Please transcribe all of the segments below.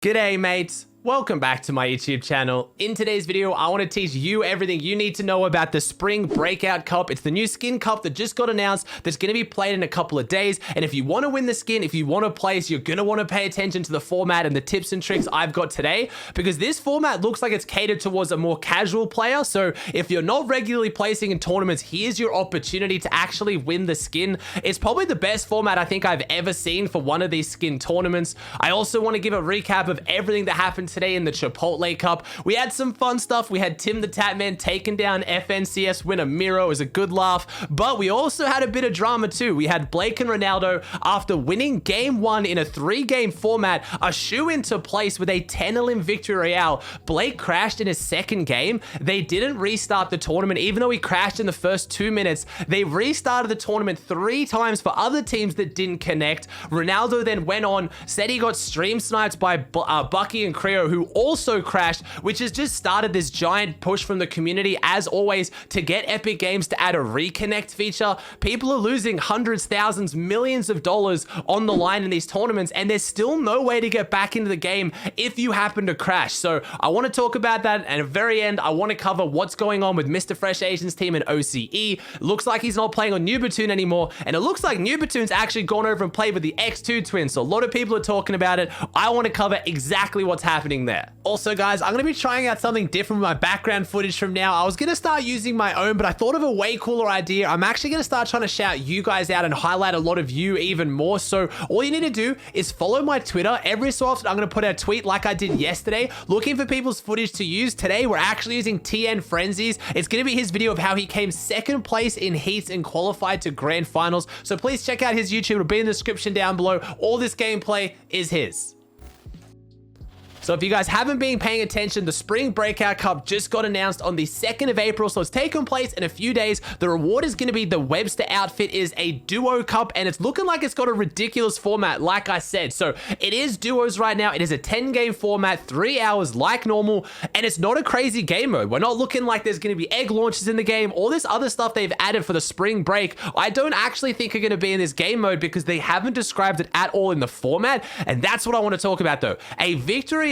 G'day mates, welcome back to my YouTube channel. In today's video, I want to teach you everything you need to know about the Spring Breakout Cup. It's the new skin cup that just got announced that's going to be played in a couple of days. And if you want to win the skin, if you want to place, you're going to want to pay attention to the format and the tips and tricks I've got today, because this format looks like it's catered towards a more casual player. So if you're not regularly placing in tournaments, here's your opportunity to actually win the skin. It's probably the best format I think I've ever seen for one of these skin tournaments. I also want to give a recap of everything that happened today in the Chipotle Cup. We had some fun stuff. We had Tim the Tatman taking down FNCS winner Mero. It was a good laugh, but we also had a bit of drama too. We had Blake and Ronaldo, after winning game one in a 3-game format, a shoe into place with a 10-0 victory royale. Blake crashed in his second game. They didn't restart the tournament, even though he crashed in the first 2 minutes. They restarted the tournament 3 times for other teams that didn't connect. Ronaldo then went on, said he got stream sniped by Bucky and Creo, who also crashed, which has just started this giant push from the community, as always, to get Epic Games to add a reconnect feature. People are losing hundreds, thousands, millions of dollars on the line in these tournaments, and there's still no way to get back into the game if you happen to crash. So I want to talk about that, and at the very end, I want to cover what's going on with Mr. Fresh Asian's team in OCE. Looks like he's not playing on Newbatoon anymore, and it looks like Newbatoon's actually gone over and played with the X2Twins, so a lot of people are talking about it. I want to cover exactly what's happening there. Also, guys, I'm going to be trying out something different with my background footage from now. I was going to start using my own, but I thought of a way cooler idea. I'm actually going to start trying to shout you guys out and highlight a lot of you even more. So all you need to do is follow my Twitter. Every so often, I'm going to put out a tweet like I did yesterday, looking for people's footage to use. Today, we're actually using TN Frenzies. It's going to be his video of how he came second place in heats and qualified to grand finals. So please check out his YouTube. It'll be in the description down below. All this gameplay is his. So if you guys haven't been paying attention, the Spring Breakout Cup just got announced on the 2nd of April, so it's taking place in a few days. The reward is going to be the Webster outfit is a duo cup, and it's looking like it's got a ridiculous format, like I said. So it is duos right now. It is a 10-game format, 3 hours like normal, and it's not a crazy game mode. We're not looking like there's going to be egg launches in the game. All this other stuff they've added for the spring break, I don't actually think are going to be in this game mode because they haven't described it at all in the format, and that's what I want to talk about though. A victory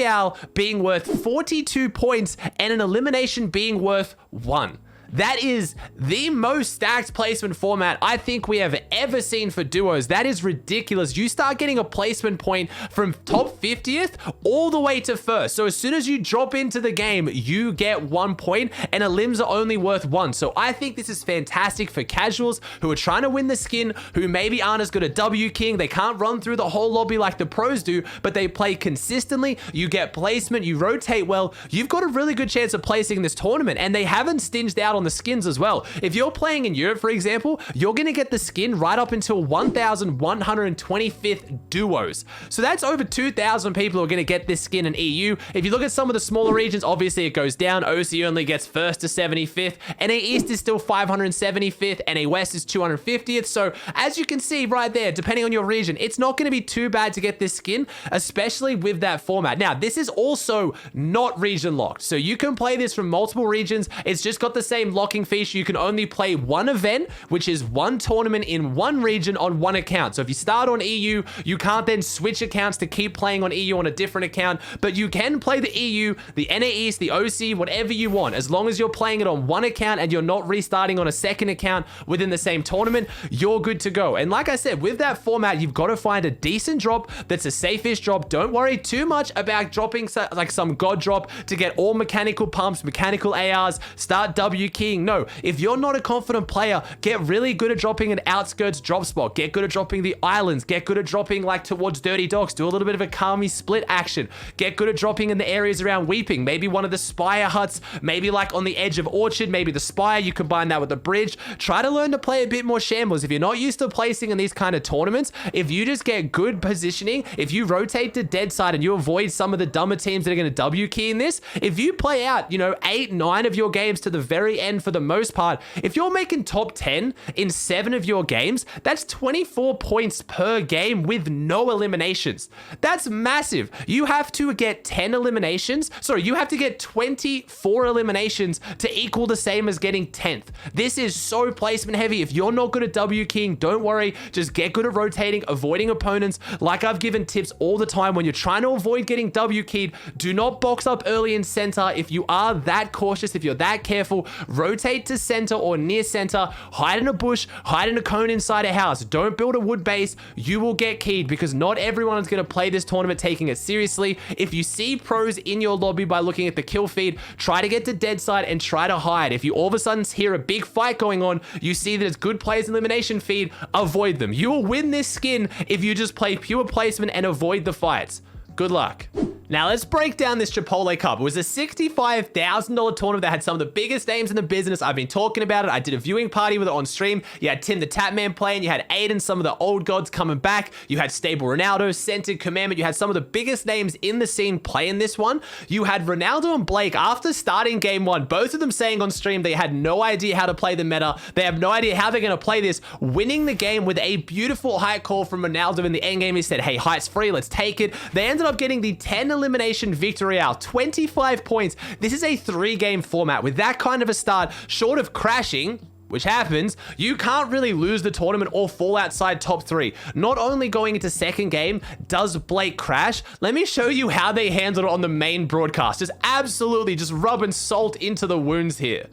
being worth 42 points and an elimination being worth 1. That is the most stacked placement format I think we have ever seen for duos. That is ridiculous. You start getting a placement point from top 50th all the way to first. So as soon as you drop into the game, you get 1 point, and elims are only worth 1. So I think this is fantastic for casuals who are trying to win the skin, who maybe aren't as good at W King. They can't run through the whole lobby like the pros do, but they play consistently. You get placement, you rotate well. You've got a really good chance of placing this tournament, and they haven't stinged out on the skins as well. If you're playing in Europe, for example, you're going to get the skin right up until 1,125th duos. So that's over 2,000 people who are going to get this skin in EU. If you look at some of the smaller regions, obviously it goes down. OC only gets 1st to 75th. NA East is still 575th. NA West is 250th. So as you can see right there, depending on your region, it's not going to be too bad to get this skin, especially with that format. Now, this is also not region locked. So you can play this from multiple regions. It's just got the same locking feature. You can only play one event, which is one tournament in one region on one account. So if you start on EU, you can't then switch accounts to keep playing on EU on a different account, but you can play the EU, the NA East, the OC, whatever you want. As long as you're playing it on one account and you're not restarting on a second account within the same tournament, you're good to go. And like I said, with that format, you've got to find a decent drop that's a safe-ish drop. Don't worry too much about dropping like some god drop to get all mechanical pumps, mechanical ARs, start W keying. No, if you're not a confident player, get really good at dropping an outskirts drop spot. Get good at dropping the islands. Get good at dropping like towards Dirty Docks. Do a little bit of a Kami split action. Get good at dropping in the areas around Weeping. Maybe one of the Spire huts. Maybe like on the edge of Orchard. Maybe the Spire. You combine that with the bridge. Try to learn to play a bit more shambles. If you're not used to placing in these kind of tournaments, if you just get good positioning, if you rotate to dead side and you avoid some of the dumber teams that are going to W key in this, if you play out, 8, 9 of your games to the very 10 for the most part. If you're making top 10 in 7 of your games, that's 24 points per game with no eliminations. That's massive. You have to get 10 eliminations. Sorry, you have to get 24 eliminations to equal the same as getting 10th. This is so placement heavy. If you're not good at W keying, don't worry. Just get good at rotating, avoiding opponents. Like I've given tips all the time when you're trying to avoid getting W keyed, do not box up early in center. If you are that cautious, if you're that careful, rotate to center or near center, hide in a bush, hide in a cone inside a house. Don't build a wood base. You will get keyed because not everyone is going to play this tournament taking it seriously. If you see pros in your lobby by looking at the kill feed, try to get to dead side and try to hide. If you all of a sudden hear a big fight going on, you see that it's good players elimination feed, avoid them. You will win this skin if you just play pure placement and avoid the fights. Good luck. Now let's break down this Chipotle Cup. It was a $65,000 tournament that had some of the biggest names in the business. I've been talking about it. I did a viewing party with it on stream. You had Tim the Tapman playing. You had Aiden, some of the old gods coming back. You had Stable Ronaldo, Centered Commandment. You had some of the biggest names in the scene playing this one. You had Ronaldo and Blake after starting game one, both of them saying on stream they had no idea how to play the meta. They have no idea how they're going to play this, winning the game with a beautiful height call from Ronaldo in the end game. He said, hey, height's free. Let's take it. They ended up getting the 10 elimination victory out, 25 points. This is a 3-game format. With that kind of a start, short of crashing, which happens, you can't really lose the tournament or fall outside top 3. Not only going into second game, does Blake crash? Let me show you how they handled it on the main broadcast. Just absolutely just rubbing salt into the wounds here.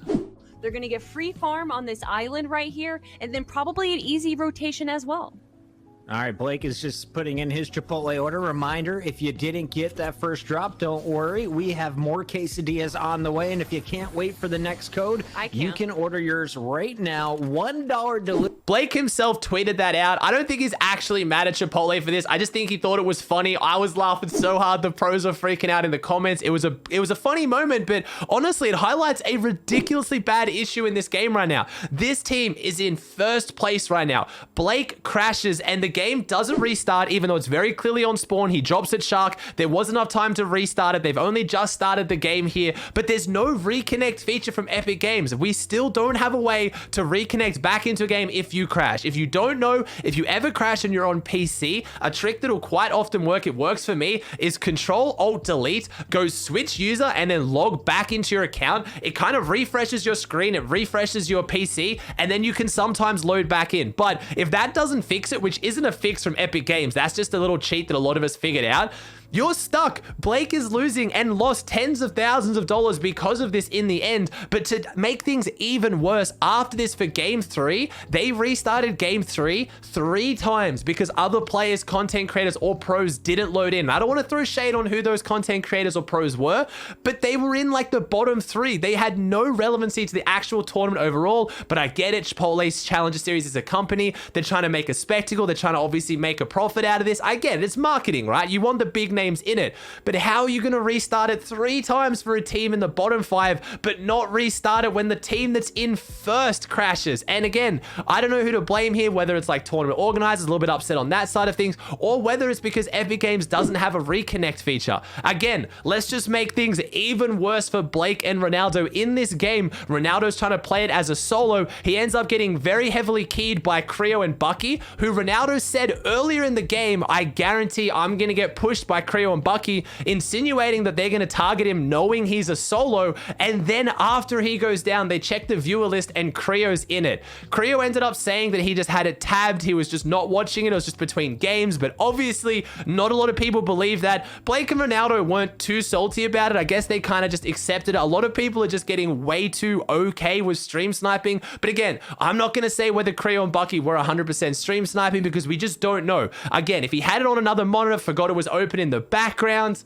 They're going to get free farm on this island right here, and then probably an easy rotation as well. All right, Blake is just putting in his Chipotle order. Reminder, if you didn't get that first drop, don't worry. We have more quesadillas on the way, and if you can't wait for the next code, you can order yours right now. $1 delivery. Blake himself tweeted that out. I don't think he's actually mad at Chipotle for this. I just think he thought it was funny. I was laughing so hard. The pros were freaking out in the comments. It was a funny moment, but honestly, it highlights a ridiculously bad issue in this game right now. This team is in first place right now. Blake crashes, and the game doesn't restart, even though it's very clearly on spawn. He drops at Shark. There was enough time to restart it. They've only just started the game here, but there's no reconnect feature from Epic Games. We still don't have a way to reconnect back into a game if you crash. If you don't know, if you ever crash and you're on PC, a trick that'll quite often work, it works for me, is Control-Alt-Delete, go switch user, and then log back into your account. It kind of refreshes your screen, it refreshes your PC, and then you can sometimes load back in. But if that doesn't fix it, which isn't a fix from Epic Games, that's just a little cheat that a lot of us figured out, you're stuck. Blake is losing and lost tens of thousands of dollars because of this in the end. But to make things even worse, after this for game 3, they restarted game 3 times because other players, content creators, or pros didn't load in. I don't want to throw shade on who those content creators or pros were, but they were in like the bottom 3. They had no relevancy to the actual tournament overall, but I get it. Chipotle's Challenger Series is a company. They're trying to make a spectacle. They're trying to obviously make a profit out of this. I get it. It's marketing, right? You want the big names in it, but how are you going to restart it 3 times for a team in the bottom 5 but not restart it when the team that's in first crashes? And again, I don't know who to blame here, whether it's like tournament organizers a little bit upset on that side of things, or whether it's because Epic Games doesn't have a reconnect feature. Again, let's just make things even worse for Blake and Ronaldo in this game. Ronaldo's trying to play it as a solo. He ends up getting very heavily keyed by Creo and Bucky, who Ronaldo said earlier in the game, I guarantee I'm going to get pushed by Creo and Bucky, insinuating that they're going to target him knowing he's a solo. And then after he goes down, they check the viewer list and Creo's in it. Creo ended up saying that he just had it tabbed. He was just not watching it. It was just between games, but obviously not a lot of people believe that. Blake and Ronaldo weren't too salty about it. I guess they kind of just accepted it. A lot of people are just getting way too okay with stream sniping. But again, I'm not going to say whether Creo and Bucky were 100% stream sniping because we just don't know. Again, if he had it on another monitor, forgot it was open in the background,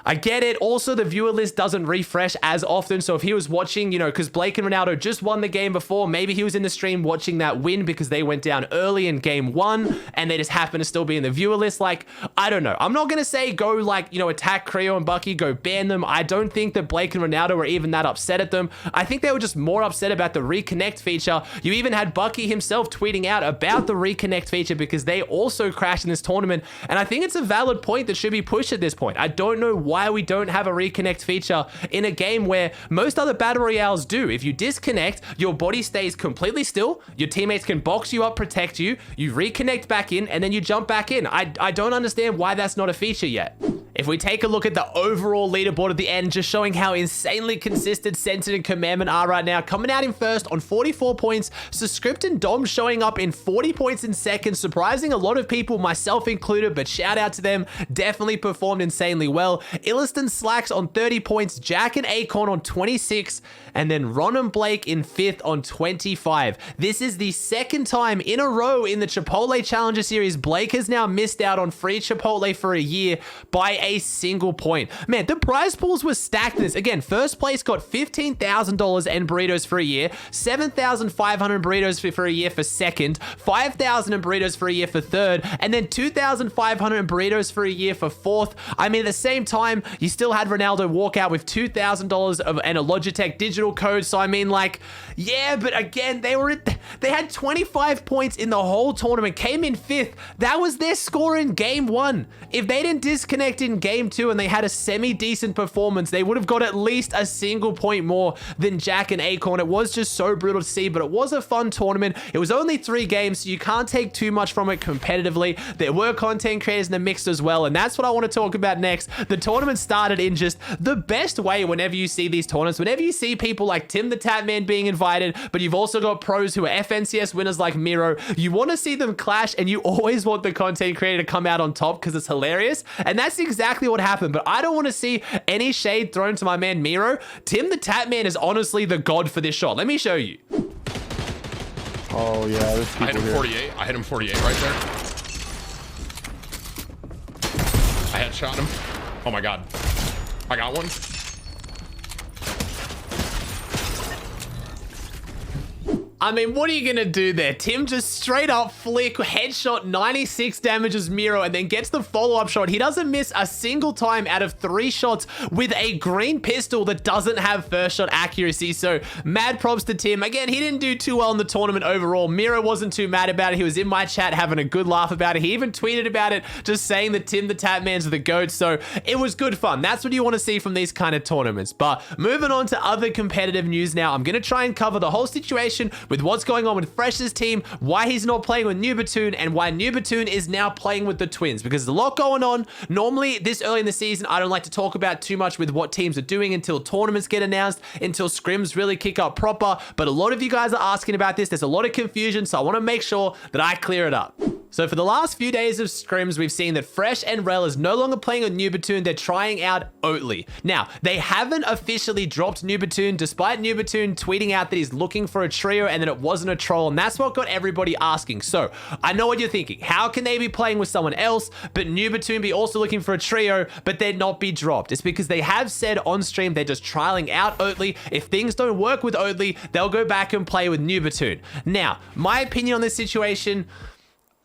I get it. Also, the viewer list doesn't refresh as often. So if he was watching, you know, because Blake and Ronaldo just won the game before, maybe he was in the stream watching that win because they went down early in game 1 and they just happen to still be in the viewer list. Like, I don't know. I'm not going to say go like, you know, attack Creo and Bucky, go ban them. I don't think that Blake and Ronaldo were even that upset at them. I think they were just more upset about the reconnect feature. You even had Bucky himself tweeting out about the reconnect feature because they also crashed in this tournament. And I think it's a valid point that should be pushed at this point. I don't know why why we don't have a reconnect feature in a game where most other battle royales do. If you disconnect, your body stays completely still, your teammates can box you up, protect you, you reconnect back in, and then you jump back in. I don't understand why that's not a feature yet. If we take a look at the overall leaderboard at the end, just showing how insanely consistent Sentient and Commandment are right now, coming out in first on 44 points, Script and Dom showing up in 40 points in second, surprising a lot of people, myself included, but shout out to them, definitely performed insanely well. Illiston Slacks on 30 points, Jack and Acorn on 26, and then Ron and Blake in 5th on 25. This is the second time in a row in the Chipotle Challenger Series, Blake has now missed out on free Chipotle for a year by a single point. Man, the prize pools were stacked in this. Again, first place got $15,000 and burritos for a year, 7,500 burritos for a year for second, 5,000 in burritos for a year for third, and then 2,500 in burritos for a year for fourth. I mean, at the same time, you still had Ronaldo walk out with $2,000 and a Logitech digital code. So I mean, like, yeah, but again, they had 25 points in the whole tournament, came in 5th. That was their score in game 1. If they didn't disconnect in game 2 and they had a semi-decent performance, they would have got at least a single point more than Jack and Acorn. It was just so brutal to see, but it was a fun tournament. It was only 3 games, so you can't take too much from it competitively. There were content creators in the mix as well, and that's what I want to talk about next. The tournament started in just the best way whenever you see these tournaments, whenever you see people like Tim the Tatman being invited, but you've also got pros who are FNCS winners like Mero. You want to see them clash, and you always want the content creator to come out on top because it's hilarious, and that's exactly what happened. But I don't want to see any shade thrown to my man Mero. Tim the Tatman is honestly the god for this shot. Let me show you. Oh yeah, there's people I hit him 48. I hit him 48 right there. I headshot him. Oh my god. I got one. I mean, what are you gonna do there? Tim just straight up flick, headshot, 96 damages Mero, and then gets the follow-up shot. He doesn't miss a single time out of 3 shots with a green pistol that doesn't have first shot accuracy. So mad props to Tim. Again, he didn't do too well in the tournament overall. Mero wasn't too mad about it. He was in my chat having a good laugh about it. He even tweeted about it, just saying that Tim the Tatman's the GOAT. So it was good fun. That's what you want to see from these kind of tournaments. But moving on to other competitive news now, I'm gonna try and cover the whole situation with what's going on with Fresh's team, why he's not playing with Newbatoon, and why Newbatoon is now playing with the Twins, because there's a lot going on. Normally, this early in the season, I don't like to talk about too much with what teams are doing until tournaments get announced, until scrims really kick up proper, but a lot of you guys are asking about this. There's a lot of confusion, so I want to make sure that I clear it up. So for the last few days of scrims, we've seen that Fresh and Rel is no longer playing on Newbatoon. They're trying out Oatly. Now, they haven't officially dropped Newbatoon, despite Newbatoon tweeting out that he's looking for a trio and that it wasn't a troll, and that's what got everybody asking. So I know what you're thinking. How can they be playing with someone else, but Newbatoon be also looking for a trio, but they'd not be dropped? It's because they have said on stream they're just trialing out Oatly. If things don't work with Oatly, they'll go back and play with Newbatoon. Now, my opinion on this situation,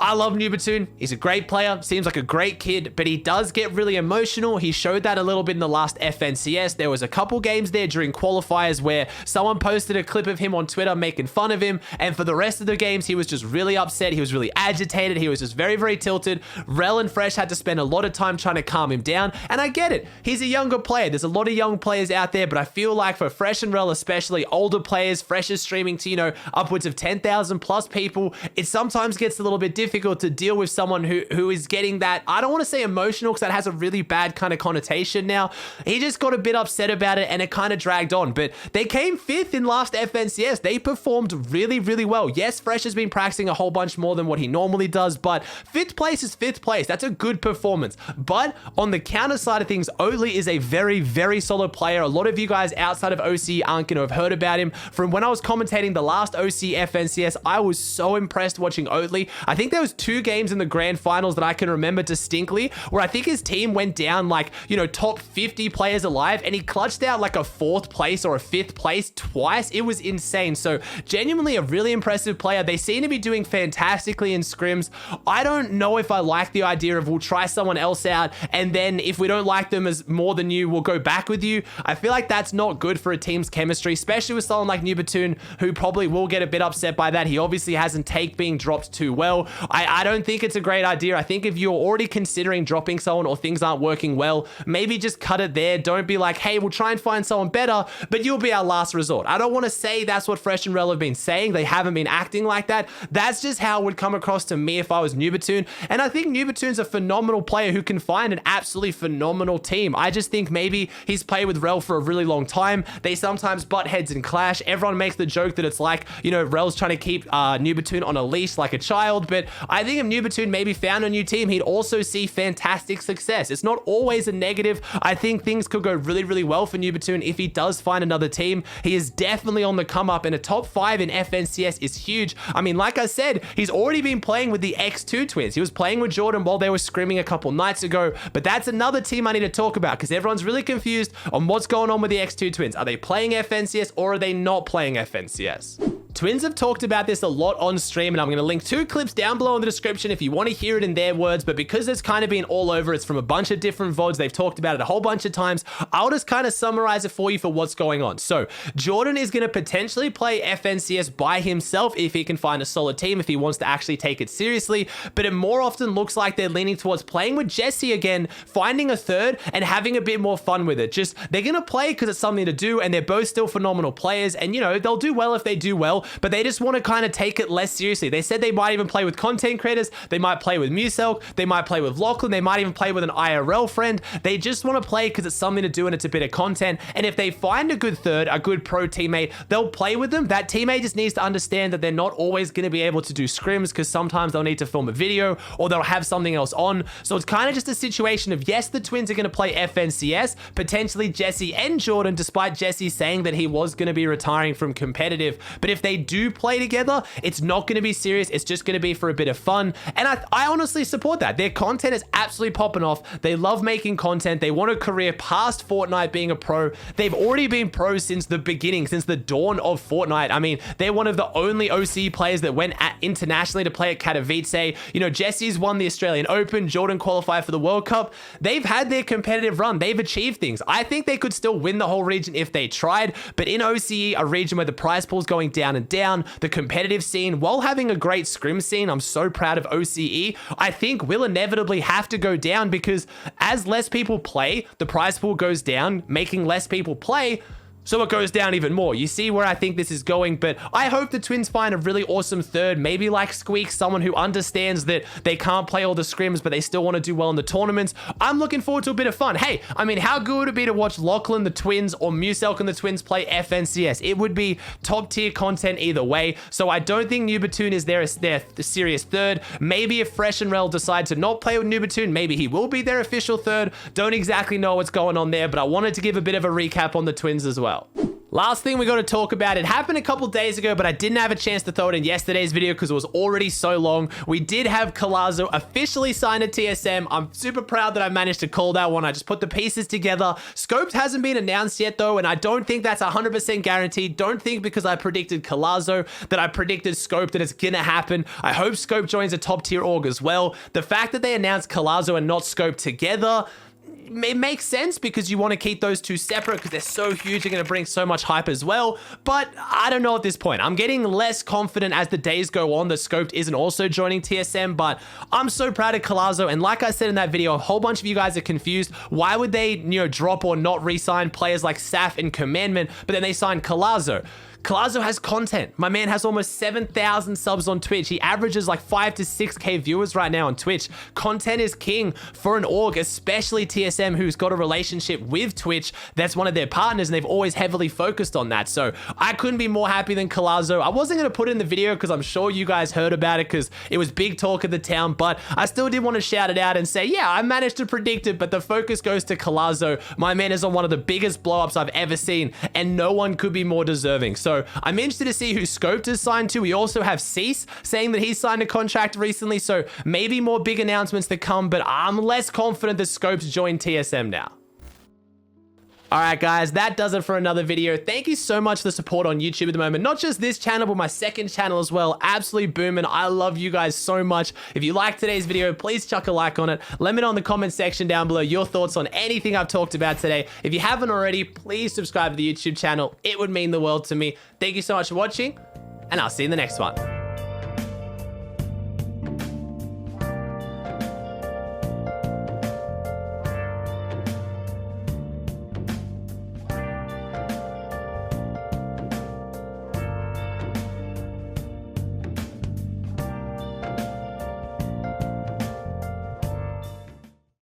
I love Newbatoon. He's a great player, seems like a great kid, but he does get really emotional. He showed that a little bit in the last FNCS. There was a couple games there during qualifiers where someone posted a clip of him on Twitter making fun of him, and for the rest of the games, he was just really upset. He was really agitated. He was just very, very tilted. Rel and Fresh had to spend a lot of time trying to calm him down, and I get it. He's a younger player. There's a lot of young players out there, but I feel like for Fresh and Rel, especially older players, Fresh is streaming to, you know, upwards of 10,000 plus people. It sometimes gets a little bit difficult to deal with someone who is getting that, I don't want to say emotional because that has a really bad kind of connotation now. He just got a bit upset about it and it kind of dragged on, but they came 5th in last FNCS. They performed really, really well. Yes, Fresh has been practicing a whole bunch more than what he normally does, but 5th place is 5th place. That's a good performance. But on the counter side of things, Oatly is a very, very solid player. A lot of you guys outside of OC aren't going to have heard about him. From when I was commentating the last OC FNCS, I was so impressed watching Oatly. I think there was 2 games in the grand finals that I can remember distinctly where I think his team went down like, you know, top 50 players alive, and he clutched out like a 4th place or a 5th place twice. It was insane. So genuinely a really impressive player. They seem to be doing fantastically in scrims. I don't know if I like the idea of we'll try someone else out, and then if we don't like them as more than you, we'll go back with you. I feel like that's not good for a team's chemistry, especially with someone like Newbatoon, who probably will get a bit upset by that. He obviously hasn't taken being dropped too well. I don't think it's a great idea. I think if you're already considering dropping someone or things aren't working well, maybe just cut it there. Don't be like, hey, we'll try and find someone better, but you'll be our last resort. I don't want to say that's what Fresh and Rel have been saying. They haven't been acting like that. That's just how it would come across to me if I was Newbatoon. And I think Newbatoon's a phenomenal player who can find an absolutely phenomenal team. I just think maybe he's played with Rel for a really long time. They sometimes butt heads and clash. Everyone makes the joke that it's like, you know, Rel's trying to keep Newbatoon on a leash like a child, but I think if Newbatoon maybe found a new team, he'd also see fantastic success. It's not always a negative. I think things could go really, really well for Newbatoon if he does find another team. He is definitely on the come up, and a top 5 in FNCS is huge. I mean, like I said, he's already been playing with the X2Twins. He was playing with Jordan while they were scrimming a couple nights ago, but that's another team I need to talk about because everyone's really confused on what's going on with the X2Twins. Are they playing FNCS or are they not playing FNCS? Twins have talked about this a lot on stream, and I'm going to link 2 clips down below in the description if you want to hear it in their words, but because it's kind of been all over, it's from a bunch of different VODs, they've talked about it a whole bunch of times, I'll just kind of summarize it for you for what's going on. So, Jordan is going to potentially play FNCS by himself if he can find a solid team, if he wants to actually take it seriously, but it more often looks like they're leaning towards playing with Jesse again, finding a third, and having a bit more fun with it. Just, they're going to play because it's something to do, and they're both still phenomenal players, and you know, they'll do well if they do well, but they just want to kind of take it less seriously. They said they might even play with content creators, they might play with Muselk, they might play with Lachlan, they might even play with an IRL friend. They just want to play because it's something to do and it's a bit of content, and if they find a good third, a good pro teammate, they'll play with them. That teammate just needs to understand that they're not always going to be able to do scrims because sometimes they'll need to film a video or they'll have something else on. So it's kind of just a situation of, yes, the Twins are going to play FNCS, potentially Jesse and Jordan, despite Jesse saying that he was going to be retiring from competitive, but if they do play together, it's not going to be serious. It's just going to be for a bit of fun. And I honestly support that. Their content is absolutely popping off. They love making content. They want a career past Fortnite being a pro. They've already been pros since the beginning, since the dawn of Fortnite. I mean, they're one of the only OC players that went internationally to play at Katowice. You know, Jesse's won the Australian Open. Jordan qualified for the World Cup. They've had their competitive run. They've achieved things. I think they could still win the whole region if they tried, but in OCE, a region where the prize pool's going down and down, the competitive scene, while having a great scrim scene, I'm so proud of OCE, I think will inevitably have to go down because as less people play, the prize pool goes down, making less people play, so it goes down even more. You see where I think this is going, but I hope the Twins find a really awesome third, maybe like Squeak, someone who understands that they can't play all the scrims, but they still want to do well in the tournaments. I'm looking forward to a bit of fun. Hey, I mean, how good would it be to watch Lachlan, the Twins, or Muselk and the Twins play FNCS? It would be top tier content either way, so I don't think Newbatoon is their serious third. Maybe if Fresh and Rel decide to not play with Newbatoon, maybe he will be their official third. Don't exactly know what's going on there, but I wanted to give a bit of a recap on the Twins as well. Last thing we got to talk about, it happened a couple days ago, but I didn't have a chance to throw it in yesterday's video because it was already so long. We did have Colazo officially signed a TSM. I'm super proud that I managed to call that one. I just put the pieces together. Scoped hasn't been announced yet though, and I don't think that's 100% guaranteed. Don't think because I predicted Colazo that I predicted Scoped that it's gonna happen. I hope Scope joins a top tier org as well. The fact that they announced Colazo and not Scoped together, it makes sense because you want to keep those two separate because they're so huge, they're going to bring so much hype as well, but I don't know at this point. I'm getting less confident as the days go on that Scoped isn't also joining TSM, but I'm so proud of Colazo, and like I said in that video, a whole bunch of you guys are confused. Why would they, you know, drop or not re-sign players like Saf and Commandment, but then they signed Colazo? Colazo has content. My man has almost 7,000 subs on Twitch. He averages like 5 to 6K viewers right now on Twitch. Content is king for an org, especially TSM, who's got a relationship with Twitch. That's one of their partners, and they've always heavily focused on that. So I couldn't be more happy than Colazo. I wasn't going to put it in the video because I'm sure you guys heard about it because it was big talk of the town, but I still did want to shout it out and say, yeah, I managed to predict it, but the focus goes to Colazo. My man is on one of the biggest blow-ups I've ever seen, and no one could be more deserving. So I'm interested to see who Scoped is signed to. We also have Cease saying that he signed a contract recently, so maybe more big announcements to come, but I'm less confident that Scopes joined TSM now. Alright guys, that does it for another video. Thank you so much for the support on YouTube at the moment. Not just this channel, but my second channel as well. Absolutely booming. I love you guys so much. If you liked today's video, please chuck a like on it. Let me know in the comment section down below your thoughts on anything I've talked about today. If you haven't already, please subscribe to the YouTube channel. It would mean the world to me. Thank you so much for watching, and I'll see you in the next one.